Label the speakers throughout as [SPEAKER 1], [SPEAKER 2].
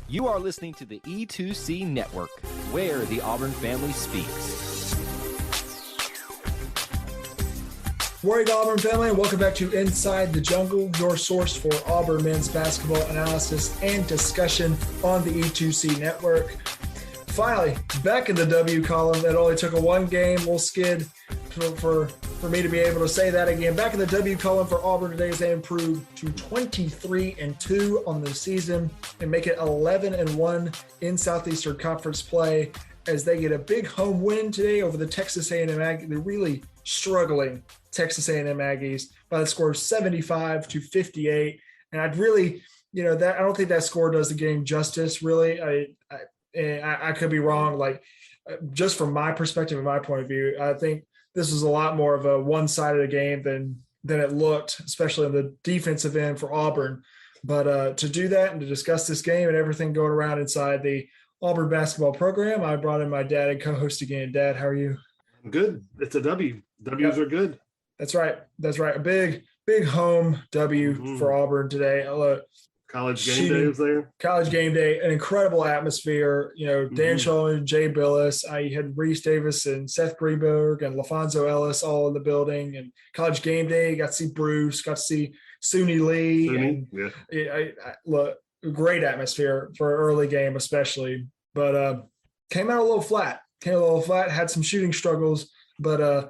[SPEAKER 1] You are listening to the E2C Network, where the Auburn family speaks.
[SPEAKER 2] Worried Auburn family, and welcome back to Inside the Jungle, your source for Auburn men's basketball analysis and discussion on the E2C Network. Finally, back in the W column. It only took a one-game little skid for me to be able to say that again. Back in the W column for Auburn today as they improved to 23-2 on the season and make it 11-1 in Southeastern Conference play as they get a big home win today over the Texas A&M Aggies. They're really struggling Texas A&M Aggies by the score of 75-58. And I'd really, that I don't think that score does the game justice, really. I could be wrong. Like, just from my perspective and my point of view, I think this was a lot more of a one-sided game than it looked, especially on the defensive end for Auburn. But to do that and to discuss this game and everything going around inside the Auburn basketball program, I brought in my dad and co-host again. Dad, how are you?
[SPEAKER 3] I'm good. It's a W. W's are good.
[SPEAKER 2] That's right. A big home W for Auburn today.
[SPEAKER 3] College game day was there.
[SPEAKER 2] College game day, an incredible atmosphere. Dan Shulman, Jay Billis. I had Reese Davis and Seth Greenberg and LaFonso Ellis all in the building. And college game day, got to see Bruce, got to see Suni Lee. Look, great atmosphere for an early game, especially. But came out a little flat. Had some shooting struggles, but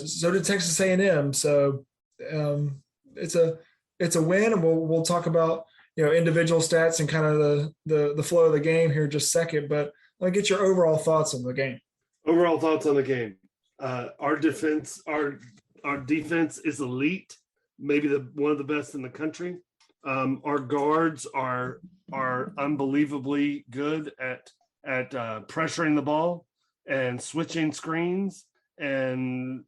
[SPEAKER 2] so did Texas A&M. So it's a win, and we'll talk about individual stats and kind of the flow of the game here in just a second. But I'll get your overall thoughts on the game.
[SPEAKER 3] Overall thoughts on the game. Our defense is elite, maybe one of the best in the country. Our guards are unbelievably good at pressuring the ball and switching screens. And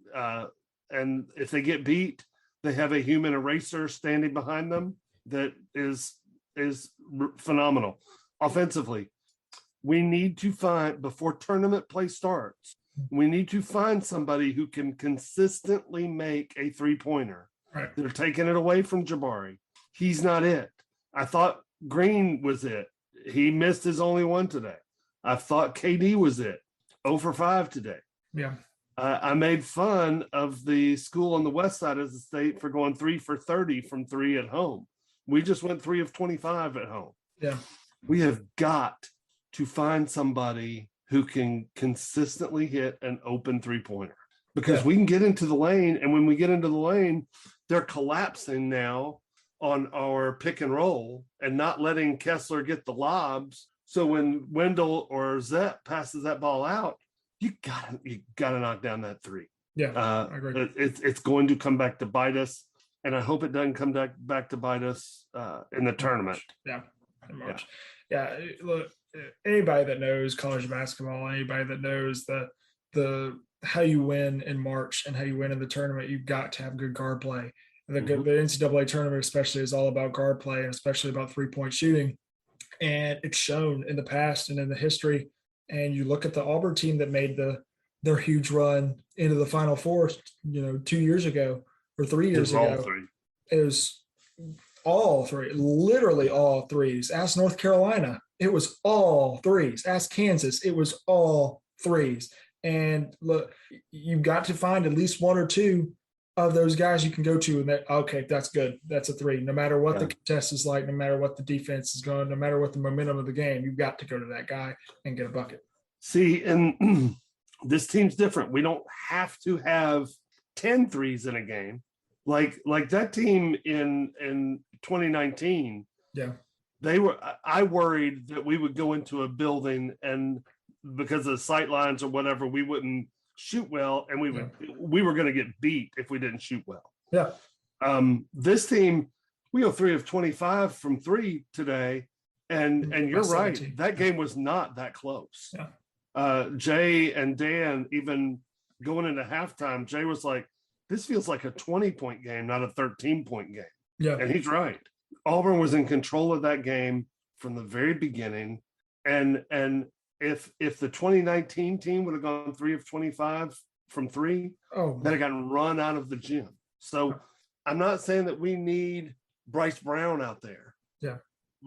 [SPEAKER 3] if they get beat, they have a human eraser standing behind them that is phenomenal. Offensively, we need to find, before tournament play starts, we need to find somebody who can consistently make a three-pointer.
[SPEAKER 2] Right.
[SPEAKER 3] They're taking it away from Jabari. He's not it. I thought Green was it. He missed his only one today. I thought KD was it. 0 for 5 today.
[SPEAKER 2] Yeah.
[SPEAKER 3] I made fun of the school on the west side of the state for going 3 for 30 from 3 at home. We just went 3 of 25 at home.
[SPEAKER 2] Yeah.
[SPEAKER 3] We have got to find somebody who can consistently hit an open three-pointer, because we can get into the lane, and when we get into the lane, they're collapsing now on our pick and roll and not letting Kessler get the lobs. So when Wendell or Zep passes that ball out, you gotta knock down that three.
[SPEAKER 2] Yeah, I agree.
[SPEAKER 3] It's going to come back to bite us, and I hope it doesn't come back to bite us in the tournament.
[SPEAKER 2] Yeah, in March. Yeah, look, anybody that knows college basketball, anybody that knows the how you win in March and how you win in the tournament, you've got to have good guard play. The NCAA tournament especially is all about guard play, and especially about three-point shooting. And it's shown in the past and in the history. And you look at the Auburn team that made their huge run into the Final Four, 2 years ago or 3 years ago. It was all three, literally all threes. Ask North Carolina, it was all threes. Ask Kansas, it was all threes. And look, you've got to find at least one or two of those guys you can go to and that, okay, that's good. That's a three. No matter what the contest is like, no matter what the defense is going, no matter what the momentum of the game, you've got to go to that guy and get a bucket.
[SPEAKER 3] See, and this team's different. We don't have to have 10 threes in a game. Like that team in 2019.
[SPEAKER 2] Yeah.
[SPEAKER 3] I worried that we would go into a building and because of sight lines or whatever, we wouldn't shoot well, and we were going to get beat if we didn't shoot well.
[SPEAKER 2] Yeah.
[SPEAKER 3] This team, we go 3 of 25 from 3 today, and you're right. 17. That game was not that close.
[SPEAKER 2] Yeah.
[SPEAKER 3] Jay and Dan, even going into halftime, Jay was like, "This feels like a 20-point game, not a 13-point game."
[SPEAKER 2] Yeah.
[SPEAKER 3] And he's right. Auburn was in control of that game from the very beginning, and if the 2019 team would have gone 3 of 25 from 3, they'd have gotten run out of the gym. So I'm not saying that we need Bryce Brown out there.
[SPEAKER 2] Yeah.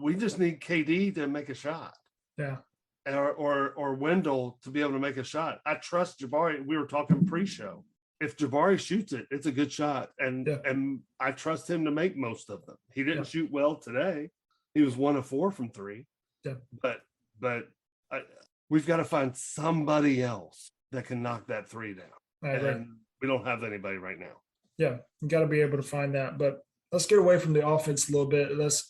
[SPEAKER 3] we just need KD to make a shot.
[SPEAKER 2] Yeah.
[SPEAKER 3] Or Wendell to be able to make a shot. I trust Jabari. We were talking pre-show. If Jabari shoots it, it's a good shot. And I trust him to make most of them. He didn't shoot well today. He was 1 of 4 from 3.
[SPEAKER 2] Yeah.
[SPEAKER 3] But we've got to find somebody else that can knock that 3 down. And we don't have anybody right now.
[SPEAKER 2] Yeah, you got to be able to find that. But let's get away from the offense a little bit. Let's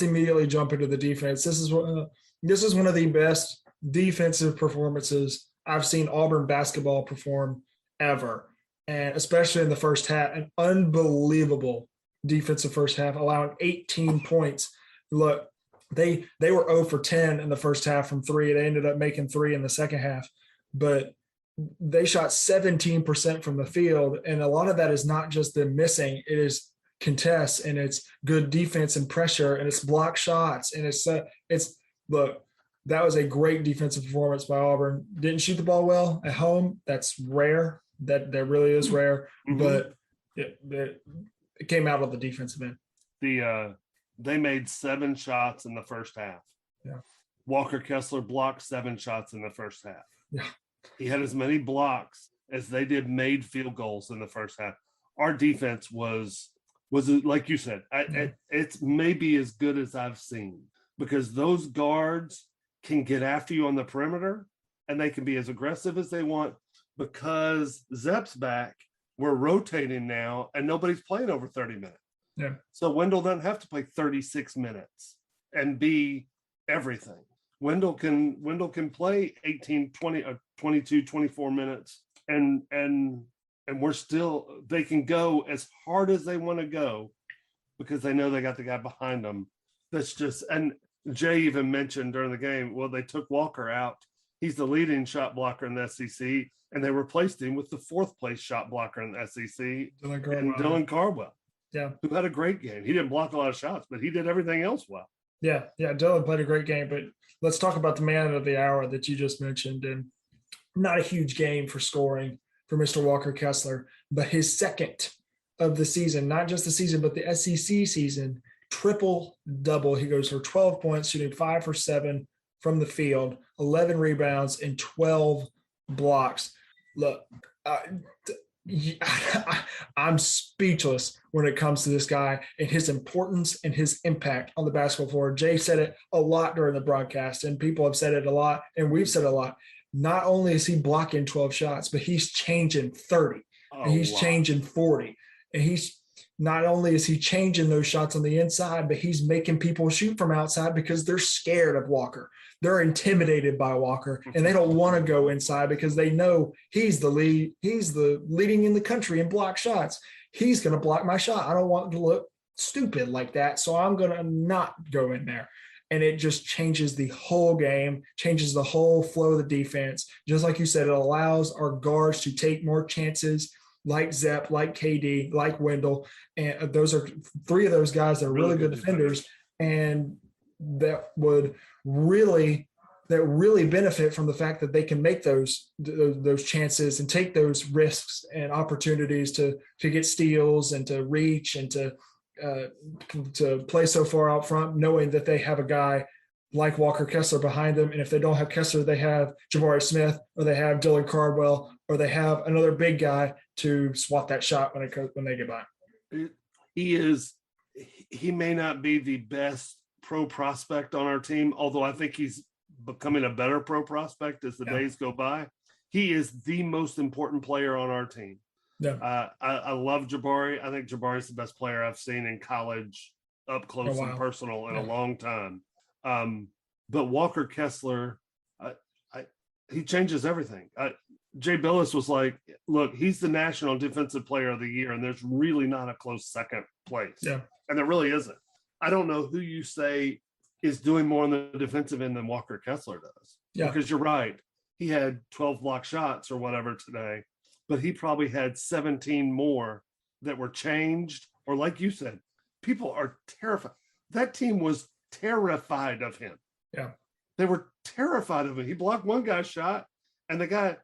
[SPEAKER 2] immediately jump into the defense. This is one of the best defensive performances I've seen Auburn basketball perform ever, and especially in the first half. An unbelievable defensive first half, allowing 18 points. Look, they were 0 for 10 in the first half from 3. They ended up making 3 in the second half, but they shot 17% from the field, and a lot of that is not just them missing. It is contests, and it's good defense and pressure, and it's block shots, and look, that was a great defensive performance by Auburn. Didn't shoot the ball well at home. That's rare. That really is rare, but it came out of the defensive end.
[SPEAKER 3] They made 7 shots in the first half.
[SPEAKER 2] Yeah.
[SPEAKER 3] Walker Kessler blocked 7 shots in the first half.
[SPEAKER 2] Yeah.
[SPEAKER 3] He had as many blocks as they did made field goals in the first half. Our defense was like you said, it's maybe as good as I've seen, because those guards can get after you on the perimeter and they can be as aggressive as they want, because Zepp's back. We're rotating now and nobody's playing over 30 minutes.
[SPEAKER 2] Yeah.
[SPEAKER 3] So Wendell doesn't have to play 36 minutes and be everything. Wendell can play 18, 20, 22, 24 minutes and they can go as hard as they want to go, because they know they got the guy behind them. That's just, and Jay even mentioned during the game, well, they took Walker out. He's the leading shot blocker in the SEC, and they replaced him with the 4th place shot blocker in the SEC, Dylan Cardwell.
[SPEAKER 2] Yeah.
[SPEAKER 3] Who had a great game. He didn't block a lot of shots, but he did everything else well.
[SPEAKER 2] Yeah. Dylan played a great game, but let's talk about the man of the hour that you just mentioned. And not a huge game for scoring for Mr. Walker Kessler, but his second of the season, not just the season, but the SEC season, triple double. He goes for 12 points, shooting 5 for 7 from the field, 11 rebounds, and 12 blocks. Look, I'm speechless when it comes to this guy and his importance and his impact on the basketball floor. Jay said it a lot during the broadcast, and people have said it a lot, and we've said it a lot. Not only is he blocking 12 shots, but he's changing 30, and he's changing 40. And he's not only is he changing those shots on the inside, but he's making people shoot from outside because they're scared of Walker. They're intimidated by Walker, and they don't want to go inside because they know he's the lead. He's the leading in the country in block shots. He's going to block my shot. I don't want to look stupid like that, so I'm going to not go in there. And it just changes the whole game, changes the whole flow of the defense. Just like you said, it allows our guards to take more chances, like Zepp, like KD, like Wendell. And those are 3 of those guys that are really good defenders. And that would really benefit from the fact that they can make those chances and take those risks and opportunities to get steals and to reach and to play so far out front, knowing that they have a guy like Walker Kessler behind them. And if they don't have Kessler, they have Jabari Smith, or they have Dylan Cardwell, or they have another big guy to swat that shot when they get by.
[SPEAKER 3] He may not be the best pro prospect on our team, although I think he's becoming a better pro prospect as the days go by. He is the most important player on our team.
[SPEAKER 2] Yeah.
[SPEAKER 3] I love Jabari. I think Jabari is the best player I've seen in college up close and personal in a long time. But Walker Kessler, he changes everything. Jay Billis was like, look, he's the National Defensive Player of the Year, and there's really not a close second place.
[SPEAKER 2] Yeah.
[SPEAKER 3] And there really isn't. I don't know who you say is doing more on the defensive end than Walker Kessler does.
[SPEAKER 2] Yeah.
[SPEAKER 3] Because you're right. He had 12 block shots or whatever today, but he probably had 17 more that were changed. Or like you said, people are terrified. That team was terrified of him.
[SPEAKER 2] Yeah.
[SPEAKER 3] They were terrified of him. He blocked one guy's shot, and the guy,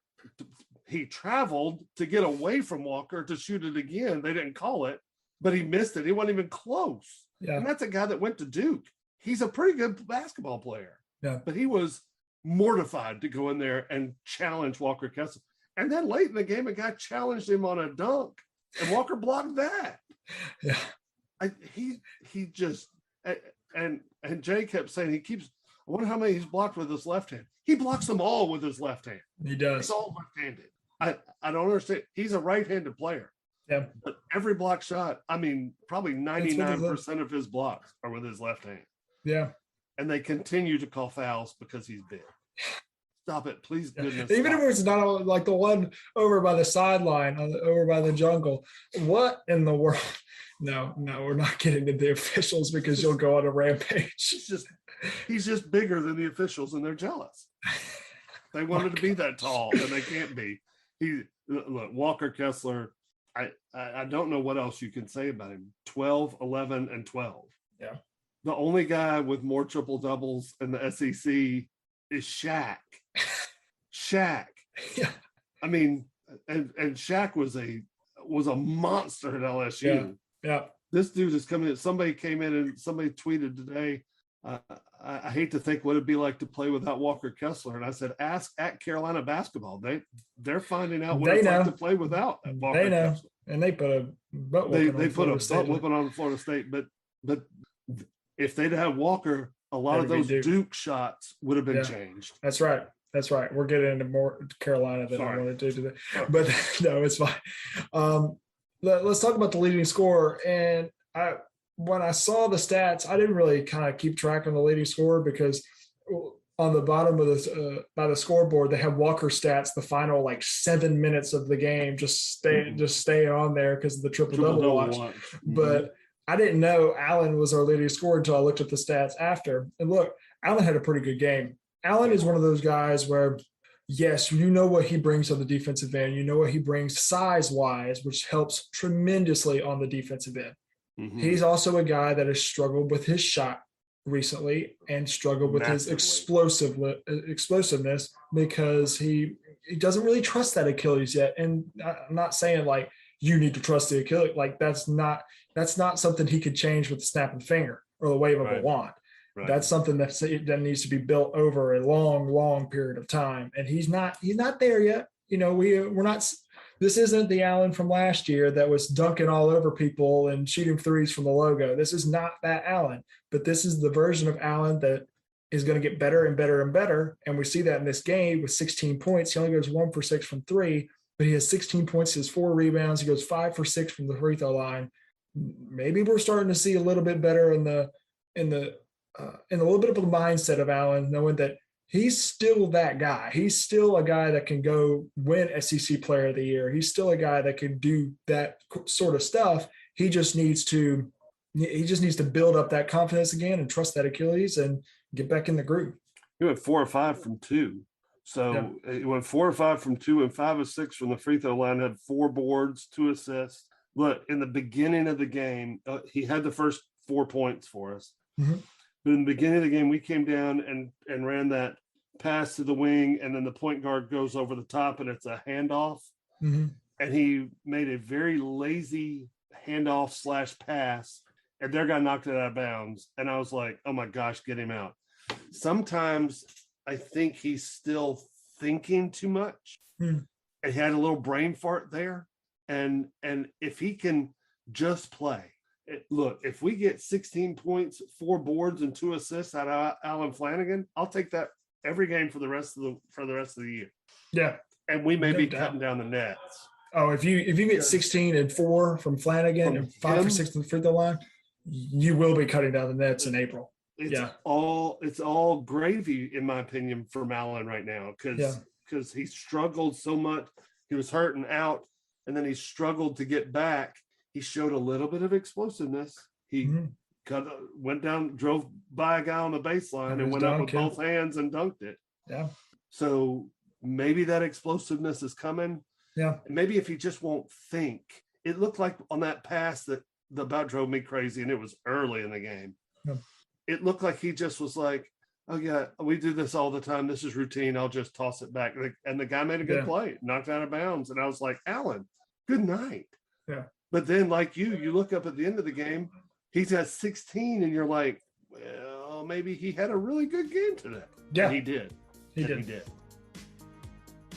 [SPEAKER 3] he traveled to get away from Walker to shoot it again. They didn't call it, but he missed it. He wasn't even close.
[SPEAKER 2] Yeah.
[SPEAKER 3] And that's a guy that went to Duke. he's a pretty good basketball player.
[SPEAKER 2] Yeah.
[SPEAKER 3] But he was mortified to go in there and challenge Walker Kessler. And then late in the game, a guy challenged him on a dunk, and Walker blocked that.
[SPEAKER 2] Yeah.
[SPEAKER 3] He just and Jay kept saying I wonder how many he's blocked with his left hand. He blocks them all with his left hand.
[SPEAKER 2] He does.
[SPEAKER 3] It's all left-handed. I don't understand. He's a right-handed player.
[SPEAKER 2] Yeah.
[SPEAKER 3] But every block shot, I mean, probably 99% of his blocks are with his left hand.
[SPEAKER 2] Yeah.
[SPEAKER 3] And they continue to call fouls because he's big. Stop it, please, goodness.
[SPEAKER 2] Even if it's not like the one over by the sideline, over by the jungle. What in the world? No, we're not getting into the officials because you'll go on a rampage. He's just bigger than the officials, and they're jealous. They wanted to be that tall, and they can't be. Look, Walker Kessler, I don't know what else you can say about him. 12, 11, and 12. Yeah.
[SPEAKER 3] The only guy with more triple doubles in the SEC is Shaq. Shaq.
[SPEAKER 2] Yeah.
[SPEAKER 3] I mean, and Shaq was a monster at LSU.
[SPEAKER 2] Yeah.
[SPEAKER 3] This dude is coming in. Somebody came in and somebody tweeted today, I hate to think what it'd be like to play without Walker Kessler. And I said, ask at Carolina basketball. They're finding out what it's like to play without Walker Kessler. And
[SPEAKER 2] they put a butt
[SPEAKER 3] they put a butt whipping on Florida State. But if they'd had Walker, a lot of those Duke shots would have been changed.
[SPEAKER 2] That's right. We're getting into more Carolina than I wanted to do today. But no, it's fine. Let's talk about the leading scorer. And when I saw the stats, I didn't really kind of keep track of the leading scorer because on the bottom of by the scoreboard, they have Walker stats, the final 7 minutes of the game, just stay on there because of the triple-double watch. Mm-hmm. But I didn't know Allen was our leading scorer until I looked at the stats after. And look, Allen had a pretty good game. Allen is one of those guys where, yes, you know what he brings on the defensive end. You know what he brings size-wise, which helps tremendously on the defensive end. Mm-hmm. He's also a guy that has struggled with his shot recently and struggled with his explosiveness because he doesn't really trust that Achilles yet. And I'm not saying you need to trust the Achilles. That's not something he could change with the snap of the finger or the wave of a wand. Right. That's something that needs to be built over a long, long period of time. And he's not there yet. You know, we're not. This isn't the Allen from last year that was dunking all over people and shooting threes from the logo. This is not that Allen, but this is the version of Allen that is going to get better and better and better. And we see that in this game with 16 points. He only goes 1 for 6 from three, but he has 16 points. He has 4 rebounds. He goes 5 for 6 from the free throw line. Maybe we're starting to see a little bit better in a little bit of a mindset of Allen, knowing that he's still that guy. He's still a guy that can go win SEC Player of the Year. He's still a guy that can do that sort of stuff. He just needs to build up that confidence again and trust that Achilles and get back in the groove.
[SPEAKER 3] He went 4 or 5 from 2. So he went 4 or 5 from 2 and 5 or 6 from the free throw line, had 4 boards, 2 assists. But in the beginning of the game, he had the first 4 points for us. Mm-hmm. But in the beginning of the game, we came down and ran that pass to the wing, and then the point guard goes over the top, and it's a handoff. Mm-hmm. And he made a very lazy handoff / pass, and their guy knocked it out of bounds. And I was like, oh, my gosh, get him out. Sometimes I think he's still thinking too much. And he had a little brain fart there. And if he can just play, look, if we get 16 points, 4 boards, and 2 assists out of Allen Flanagan, I'll take that every game for the rest of the year. Yeah, and we may be cutting down the nets.
[SPEAKER 2] Oh, if you get 16 and 4 from Flanagan and 5 for 6 from the free throw line, you will be cutting down the nets in April.
[SPEAKER 3] It's all gravy, in my opinion, from Allen right now because he struggled so much. He was hurting out, and then he struggled to get back. He showed a little bit of explosiveness. He went down, drove by a guy on the baseline and went up with both hands and dunked it. Yeah. So maybe that explosiveness is coming. Yeah. Maybe if he just won't think. It looked like on that pass that about drove me crazy, and it was early in the game. Yeah. It looked like he just was like, oh, yeah, we do this all the time. This is routine. I'll just toss it back. And the guy made a good play, knocked out of bounds. And I was like, Allen, good night. Yeah. But then, like you look up at the end of the game, he's at 16, and you're like, well, well, maybe he had a really good game today.
[SPEAKER 2] Yeah,
[SPEAKER 3] and he did.
[SPEAKER 2] He did.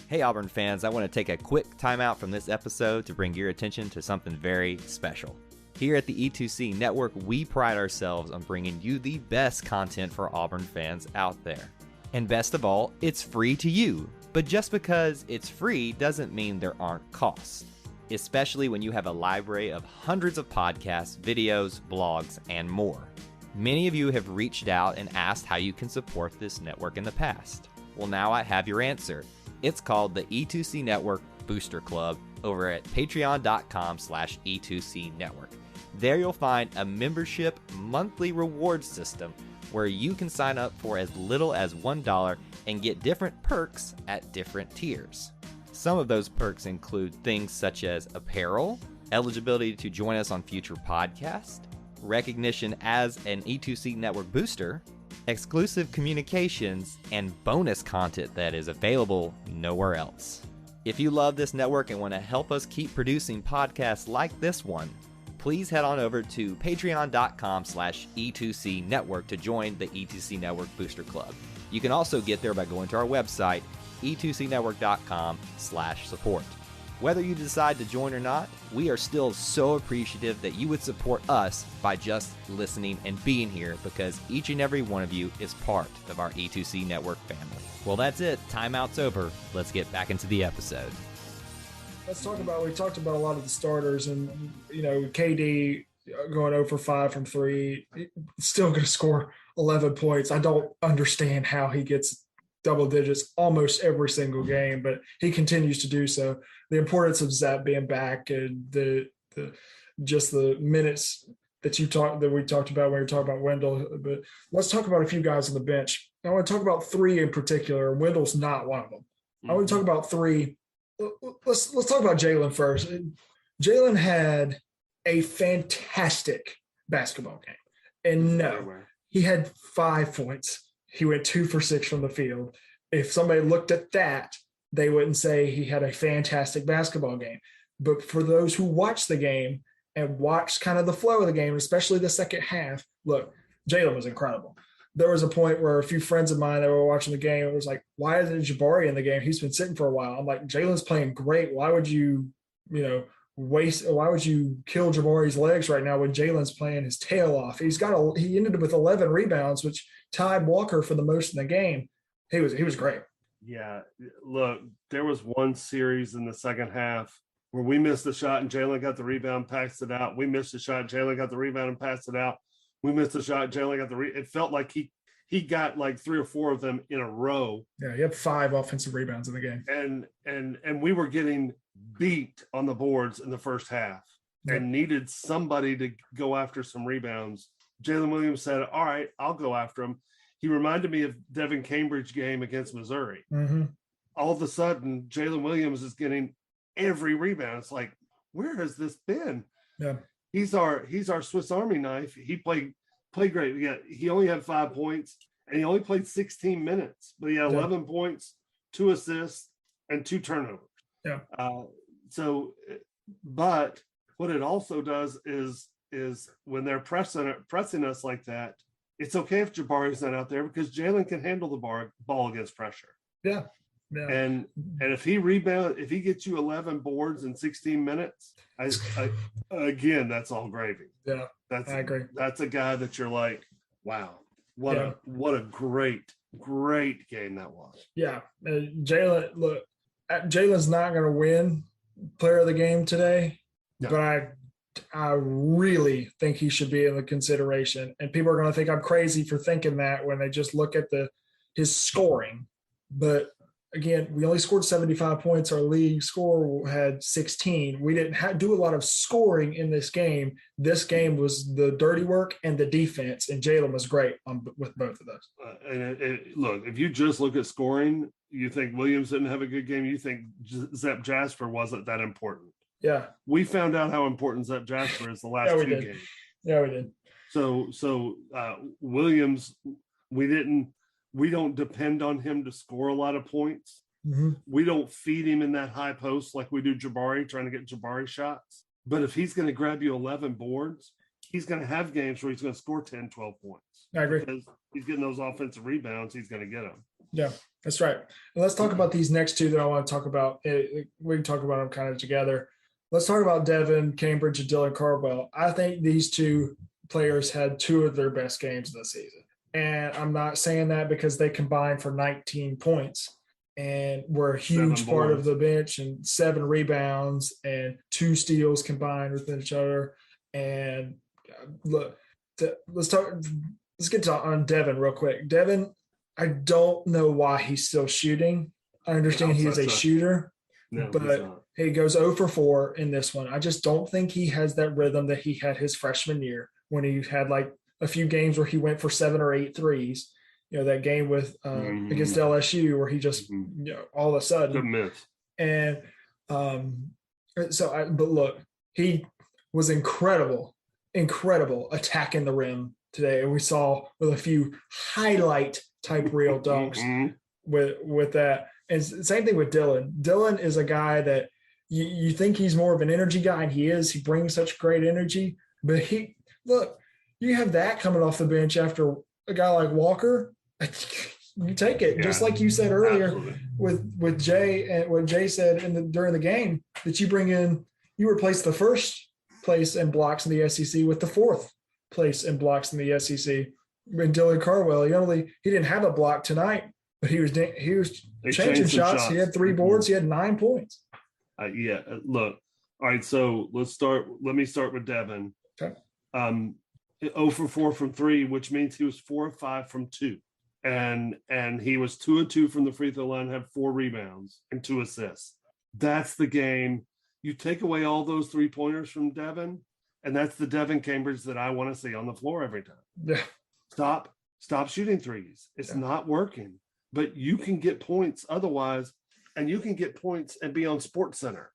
[SPEAKER 1] Hey Auburn fans, I want to take a quick timeout from this episode to bring your attention to something very special. Here at the E2C Network, we pride ourselves on bringing you the best content for Auburn fans out there. And best of all, it's free to you. But just because it's free doesn't mean there aren't costs, especially when you have a library of hundreds of podcasts, videos, blogs, and more. Many of you have reached out and asked how you can support this network in the past. Well, now I have your answer. It's called the E2C Network Booster Club over at patreon.com/E2C Network. There you'll find a membership monthly reward system where you can sign up for as little as $1 and get different perks at different tiers. Some of those perks include things such as apparel, eligibility to join us on future podcasts, recognition as an E2C Network booster, exclusive communications, and bonus content that is available nowhere else. If you love this network and want to help us keep producing podcasts like this one, please head on over to patreon.com/E2C Network to join the E2C Network Booster Club. You can also get there by going to our website, e2cnetwork.com/support. Whether you decide to join or not, we are still so appreciative that you would support us by just listening and being here, because each and every one of you is part of our E2C Network family. Well, that's it. Timeout's over. Let's get back into the episode.
[SPEAKER 2] We talked about a lot of the starters, and, KD going 0 for 5 from 3, still going to score 11 points. I don't understand how he gets double digits almost every single game, but he continues to do so. The importance of Zep being back, and the minutes that we talked about when we were talking about Wendell. But let's talk about a few guys on the bench. I want to talk about 3 in particular. Wendell's not one of them. I want to talk about 3. Let's talk about Jalen first. Jalen had a fantastic basketball game, and he had 5 points. He went 2 for 6 from the field. If somebody looked at that, they wouldn't say he had a fantastic basketball game. But for those who watched the game and watched kind of the flow of the game, especially the second half, look, Jalen was incredible. There was a point where a few friends of mine that were watching the game, it was like, why isn't Jabari in the game? He's been sitting for a while. I'm like, Jalen's playing great. Why would you, why would you kill Jabari's legs right now when Jalen's playing his tail off? He ended up with 11 rebounds, which tied Walker for the most in the game. He was great.
[SPEAKER 3] Yeah, look, there was one series in the second half where we missed the shot and Jalen got the rebound, passed it out. We missed the shot, Jalen got the rebound and passed it out. We missed the shot, Jalen got it felt like he got like 3 or 4 of them in a row.
[SPEAKER 2] Yeah, he had 5 offensive rebounds in the game.
[SPEAKER 3] And we were getting beat on the boards in the first half and needed somebody to go after some rebounds. Jalen Williams said, all right, I'll go after him. He reminded me of Devin Cambridge game against Missouri.
[SPEAKER 2] Mm-hmm.
[SPEAKER 3] All of a sudden, Jalen Williams is getting every rebound. It's like, where has this been?
[SPEAKER 2] Yeah,
[SPEAKER 3] he's our Swiss Army knife. He played great. Yeah, he only had 5 points and he only played 16 minutes, but he had 11 points, 2 assists, and 2 turnovers.
[SPEAKER 2] Yeah.
[SPEAKER 3] But what it also does is when they're pressing us like that, it's okay if Jabari's not out there because Jalen can handle the ball against pressure.
[SPEAKER 2] Yeah. Yeah.
[SPEAKER 3] And if he gets you 11 boards in 16 minutes, again, that's all gravy.
[SPEAKER 2] Yeah. I agree.
[SPEAKER 3] That's a guy that you're like, wow, what a great game that was.
[SPEAKER 2] Yeah. Jalen's not going to win player of the game today, but I really think he should be in the consideration. And people are going to think I'm crazy for thinking that when they just look at his scoring. But again, we only scored 75 points. Our league score had 16. We didn't do a lot of scoring in this game. This game was the dirty work and the defense, and Jalen was great with both of those.
[SPEAKER 3] Look, if you just look at scoring, you think Williams didn't have a good game. You think Zep Jasper wasn't that important.
[SPEAKER 2] Yeah.
[SPEAKER 3] We found out how important Zep Jasper is the last 2 games.
[SPEAKER 2] Yeah, we did.
[SPEAKER 3] So Williams, we don't depend on him to score a lot of points.
[SPEAKER 2] Mm-hmm.
[SPEAKER 3] We don't feed him in that high post like we do Jabari, trying to get Jabari shots. But if he's going to grab you 11 boards, he's going to have games where he's going to score 10, 12 points.
[SPEAKER 2] I agree.
[SPEAKER 3] Because he's getting those offensive rebounds, he's going to get them.
[SPEAKER 2] Yeah, that's right. And let's talk about these next two that I want to talk about. We can talk about them kind of together. Let's talk about Devin Cambridge and Dylan Cardwell. I think these two players had two of their best games of the season. And I'm not saying that because they combined for 19 points and were a huge part of the bench, and 7 rebounds and 2 steals combined with each other. And look, let's get on Devin real quick. Devin, I don't know why he's still shooting. I understand he is a shooter, but he goes 0 for 4 in this one. I just don't think he has that rhythm that he had his freshman year when he had like a few games where he went for 7 or 8 threes. You know, that game with against LSU where he just all of a sudden.
[SPEAKER 3] Good miss.
[SPEAKER 2] And but look, he was incredible attacking the rim today. And we saw with a few highlight type real dunks with that. And same thing with Dylan. Dylan is a guy that you think he's more of an energy guy, and he is. He brings such great energy. But you have that coming off the bench after a guy like Walker. You take it. Just like you said earlier with Jay, and what Jay said during the game, that you bring in, you replace the first place in blocks in the SEC with the 4th place in blocks in the SEC. And Dylan Cardwell, he didn't have a block tonight, but he was changing shots. He had 3 boards. He had 9 points.
[SPEAKER 3] Look. All right. So let me start with Devin.
[SPEAKER 2] Okay.
[SPEAKER 3] 0 for 4 from 3, which means he was 4 of 5 from 2. And he was 2 of 2 from the free throw line, had 4 rebounds and 2 assists. That's the game. You take away all those 3-pointers from Devin, and that's the Devin Cambridge that I want to see on the floor every time.
[SPEAKER 2] Yeah.
[SPEAKER 3] Stop shooting threes. It's not working. But you can get points otherwise, and you can get points and be on SportsCenter.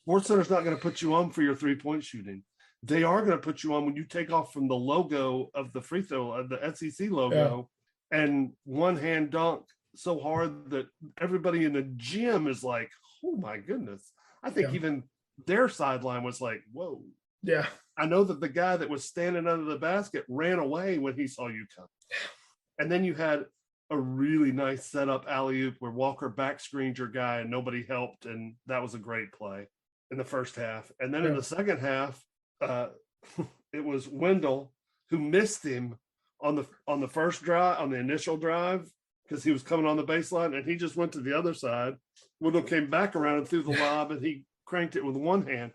[SPEAKER 3] SportsCenter's not going to put you on for your 3-point shooting. They are going to put you on when you take off from the logo of the free throw, of the SEC logo, and one-hand dunk so hard that everybody in the gym is like, oh, my goodness. I think even their sideline was like, whoa.
[SPEAKER 2] Yeah.
[SPEAKER 3] I know that the guy that was standing under the basket ran away when he saw you come. And then you had a really nice setup alley-oop where Walker back screened your guy and nobody helped, and that was a great play in the first half. And then in the second half, it was Wendell who missed him on the first drive, on the initial drive, because he was coming on the baseline, and he just went to the other side. Wendell came back around and threw the lob, and he cranked it with one hand.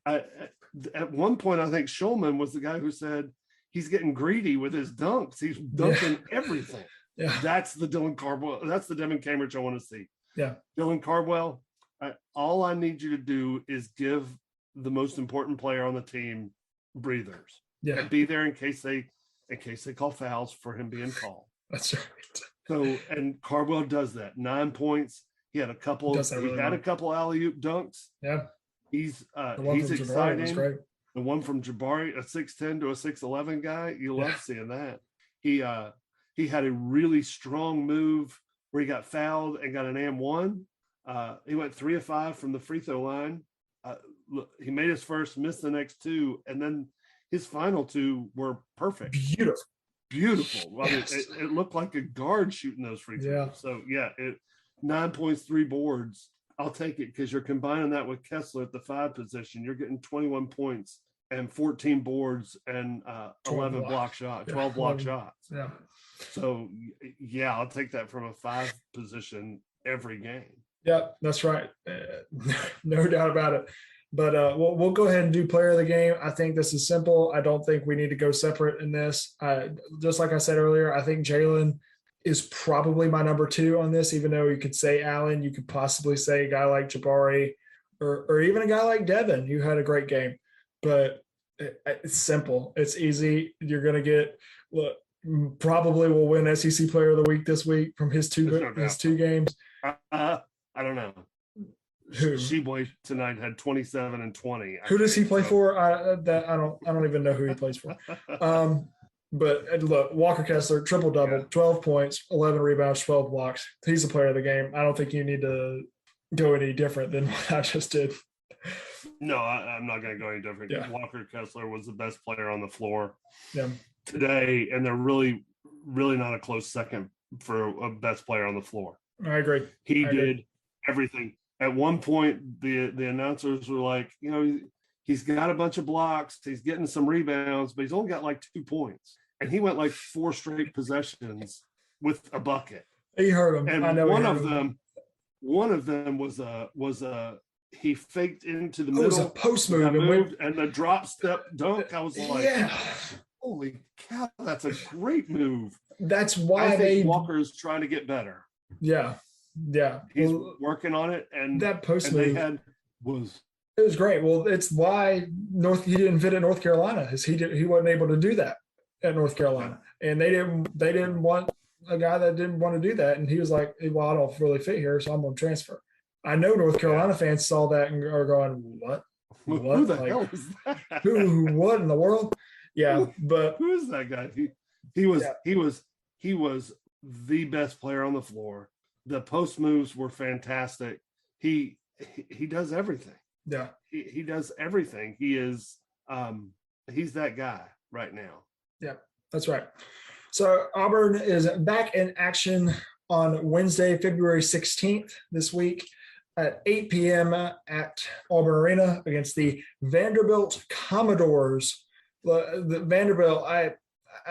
[SPEAKER 3] At one point, I think Schulman was the guy who said he's getting greedy with his dunks. He's dunking everything.
[SPEAKER 2] Yeah.
[SPEAKER 3] That's the Dylan Cardwell. That's the Devin Cambridge I want to see.
[SPEAKER 2] Yeah.
[SPEAKER 3] Dylan Cardwell, all I need you to do is give the most important player on the team breathers.
[SPEAKER 2] Yeah.
[SPEAKER 3] And be there in case they call fouls for him being called.
[SPEAKER 2] That's right.
[SPEAKER 3] So, and Cardwell does that. 9 points. He had a couple. A couple alley-oop dunks.
[SPEAKER 2] Yeah.
[SPEAKER 3] He's exciting. The one from Jabari, a 6'10" to a 6'11" guy. You love seeing that. He had a really strong move where he got fouled and got an and-1. He went 3 of 5 from the free throw line. He made his first, missed the next 2, and then his final 2 were perfect. Beautiful. I mean, it looked like a guard shooting those free throws. So 9 points, 3 boards. I'll take it because you're combining that with Kessler at the 5 position. You're getting 21 points and 14 boards and 11 block shots, 12 block shots. Yeah. So I'll take that from a 5 position every game.
[SPEAKER 2] Yeah, that's right. No doubt about it. But we'll go ahead and do player of the game. I think this is simple. I don't think we need to go separate in this. Just like I said earlier, I think Jalen is probably my number 2 on this, even though you could say Allen, you could possibly say a guy like Jabari or even a guy like Devin, who had a great game. But it's simple. It's easy. You're going to get probably will win SEC Player of the Week this week from his two games.
[SPEAKER 3] I don't know. Sheboy tonight had 27 and 20.
[SPEAKER 2] Who does he play for? I don't even know who he plays for. But look, Walker Kessler, triple-double, 12 points, 11 rebounds, 12 blocks. He's the player of the game. I don't think you need to go any different than what I just did.
[SPEAKER 3] No, I'm not going to go any different.
[SPEAKER 2] Yeah.
[SPEAKER 3] Walker Kessler was the best player on the floor
[SPEAKER 2] Yeah.
[SPEAKER 3] today, and they're really, really not a close second for a best player on the floor.
[SPEAKER 2] I agree.
[SPEAKER 3] He did everything. At one point, the announcers were like, he's got a bunch of blocks, he's getting some rebounds, but he's only got like 2 points. And he went like 4 straight possessions with a bucket.
[SPEAKER 2] He heard him.
[SPEAKER 3] And
[SPEAKER 2] I know
[SPEAKER 3] one of them was he faked into the middle.
[SPEAKER 2] It was a post move
[SPEAKER 3] and the drop step dunk. I was like, holy cow, that's a great move.
[SPEAKER 2] That's why
[SPEAKER 3] I think Walker is trying to get better.
[SPEAKER 2] Yeah.
[SPEAKER 3] He's working on it, and
[SPEAKER 2] that post move
[SPEAKER 3] it
[SPEAKER 2] was great. Well, it's why he didn't fit at North Carolina. He wasn't able to do that at North Carolina, and they didn't want a guy that didn't want to do that, and he was like, well, I don't really fit here, so I'm going to transfer. I know North Carolina fans saw that and are going, what?
[SPEAKER 3] Who the hell is that?
[SPEAKER 2] What in the world? Yeah, but
[SPEAKER 3] who is that guy? He was the best player on the floor. The post moves were fantastic. He does everything.
[SPEAKER 2] Yeah,
[SPEAKER 3] he does everything. He is he's that guy right now.
[SPEAKER 2] Yeah, that's right. So Auburn is back in action on Wednesday, February 16th this week at 8 p.m. at Auburn Arena against the Vanderbilt Commodores. The Vanderbilt, I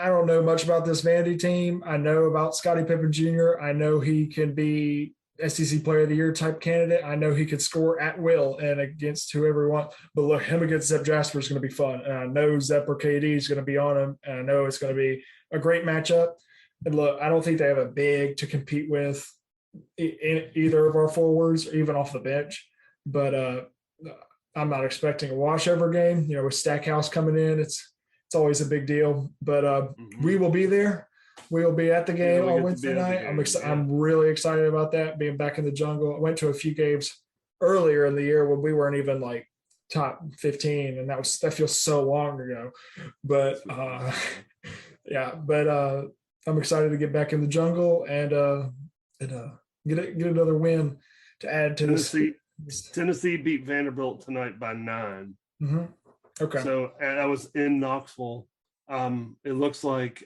[SPEAKER 2] don't know much about this Vandy team. I know about Scottie Pippen Jr. I know he can be SEC Player of the Year type candidate. I know he could score at will and against whoever he wants. But look, him against Zep Jasper is going to be fun. And I know Zep or KD is going to be on him. And I know it's going to be a great matchup. And look, I don't think they have a big to compete with in either of our forwards or even off the bench. But I'm not expecting a washover game. With Stackhouse coming in, it's always a big deal. But we will be there. We will be at the game on Wednesday night. I'm really excited about that, being back in the jungle. I went to a few games earlier in the year when we weren't even like top 15, and that feels so long ago. But I'm excited to get back in the jungle and get another win to add to
[SPEAKER 3] Tennessee. Tennessee beat Vanderbilt tonight by 9.
[SPEAKER 2] Mm-hmm. Okay.
[SPEAKER 3] So I was in Knoxville. It looks like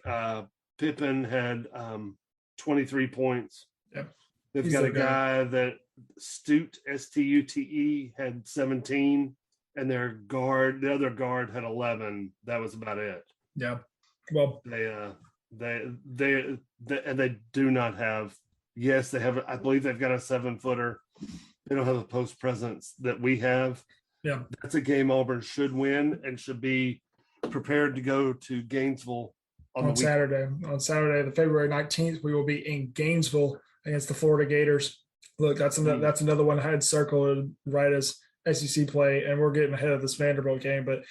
[SPEAKER 3] Pippen had 23 points.
[SPEAKER 2] Yep.
[SPEAKER 3] They've got a guy that Stute, Stute, had 17, and the other guard had 11. That was about it.
[SPEAKER 2] Yeah. Well,
[SPEAKER 3] they do not have. Yes, they have. I believe they've got a 7-footer. They don't have a post presence that we have.
[SPEAKER 2] Yeah,
[SPEAKER 3] that's a game Auburn should win and should be prepared to go to Gainesville on
[SPEAKER 2] Saturday. On Saturday, the February 19th, we will be in Gainesville against the Florida Gators. Look, that's another one I had circled right as SEC play, and we're getting ahead of this Vanderbilt game, but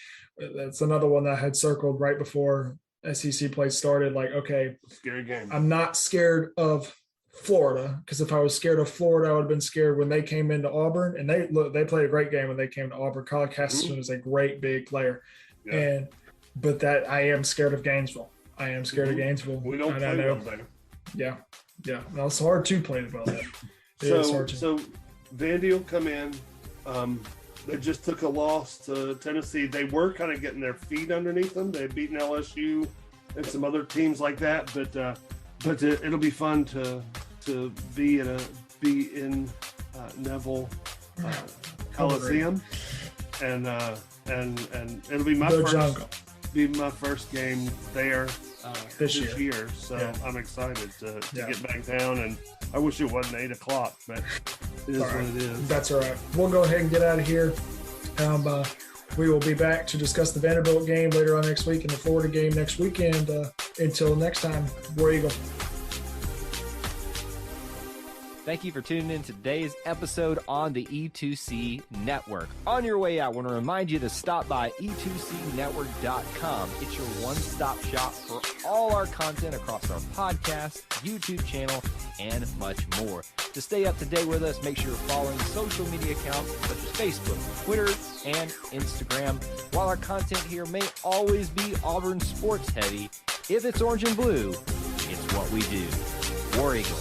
[SPEAKER 2] that's another one that I had circled right before SEC play started. Like, okay,
[SPEAKER 3] scary game.
[SPEAKER 2] I'm not scared of Florida, because if I was scared of Florida, I would have been scared when they came into Auburn, and they played a great game when they came to Auburn. Kyle Castleton is a great big player, but that I am scared of Gainesville. I am scared of Gainesville.
[SPEAKER 3] We don't play well there.
[SPEAKER 2] Yeah. No, it's hard to play well there.
[SPEAKER 3] So Vandy will come in. They just took a loss to Tennessee. They were kind of getting their feet underneath them. They had beaten LSU and some other teams like that, but it'll be fun to be in Neville Coliseum, and it'll be my first game there this year. So I'm excited to get back down, and I wish it wasn't 8:00, but it is what it is.
[SPEAKER 2] That's all right. We'll go ahead and get out of here. We will be back to discuss the Vanderbilt game later on next week and the Florida game next weekend. Until next time, War Eagle.
[SPEAKER 1] Thank you for tuning in to today's episode on the E2C Network. On your way out, I want to remind you to stop by e2cnetwork.com. It's your one-stop shop for all our content across our podcast, YouTube channel, and much more. To stay up to date with us, make sure you're following social media accounts such as Facebook, Twitter, and Instagram. While our content here may always be Auburn sports heavy, if it's orange and blue, it's what we do. War Eagle.